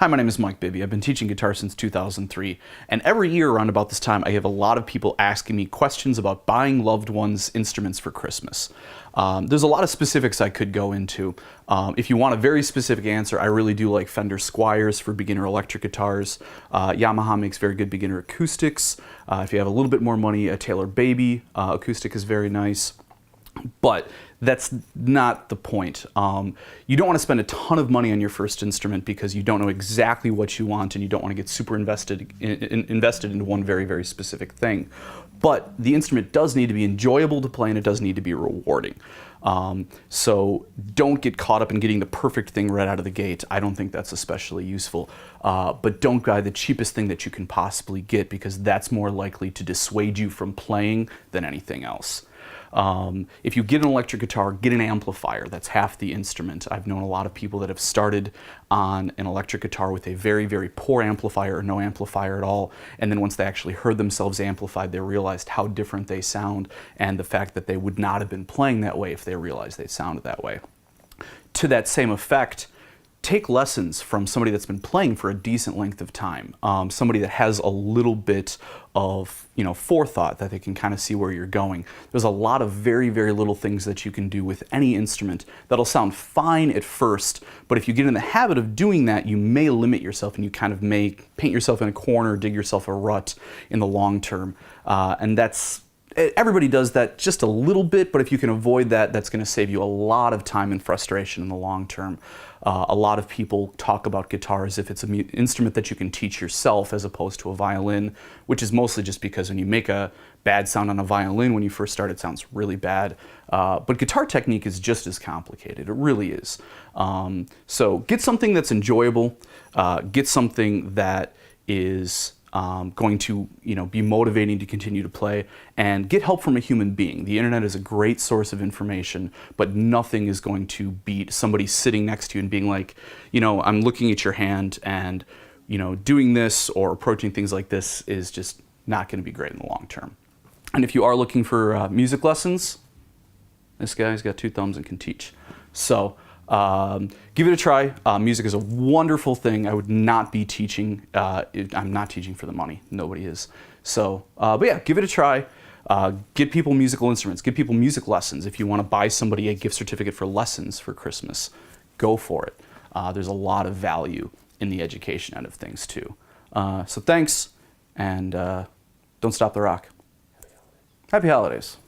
Hi, my name is Mike Bibby. I've been teaching guitar since 2003, and every year around about this time, I have a lot of people asking me questions about buying loved ones instruments for Christmas. There's a lot of specifics I could go into. If you want a very specific answer, I really do like Fender Squiers for beginner electric guitars. Yamaha makes very good beginner acoustics. If you have a little bit more money, a Taylor Baby acoustic is very nice. But that's not the point. You don't want to spend a ton of money on your first instrument because you don't know exactly what you want and you don't want to get super invested into one very, very specific thing. But the instrument does need to be enjoyable to play and it does need to be rewarding. So don't get caught up in getting the perfect thing right out of the gate. I don't think that's especially useful. But don't buy the cheapest thing that you can possibly get because that's more likely to dissuade you from playing than anything else. If you get an electric guitar, get an amplifier. That's half the instrument. I've known a lot of people that have started on an electric guitar with a very, very poor amplifier or no amplifier at all, and then once they actually heard themselves amplified, they realized how different they sound and the fact that they would not have been playing that way if they realized they sounded that way. To that same effect, take lessons from somebody that's been playing for a decent length of time, somebody that has a little bit of forethought that they can kind of see where you're going. There's a lot of very, very little things that you can do with any instrument that'll sound fine at first, but if you get in the habit of doing that, you may limit yourself and you kind of may paint yourself in a corner, dig yourself a rut in the long term. And everybody does that just a little bit, but if you can avoid that, that's going to save you a lot of time and frustration in the long term. A lot of people talk about guitar as if it's an instrument that you can teach yourself as opposed to a violin, which is mostly just because when you make a bad sound on a violin when you first start, it sounds really bad. But guitar technique is just as complicated. It really is. So get something that's enjoyable. Get something that is going to be motivating to continue to play, and get help from a human being. The internet is a great source of information, but nothing is going to beat somebody sitting next to you and being like, I'm looking at your hand and doing this or approaching things like this is just not going to be great in the long term. And if you are looking for music lessons, this guy's got 2 thumbs and can teach. So give it a try. Music is a wonderful thing. I would not be teaching. I'm not teaching for the money. Nobody is. So, but yeah, give it a try. Get people musical instruments. Give people music lessons. If you want to buy somebody a gift certificate for lessons for Christmas, go for it. There's a lot of value in the education end of things too. So thanks, and don't stop the rock. Happy holidays.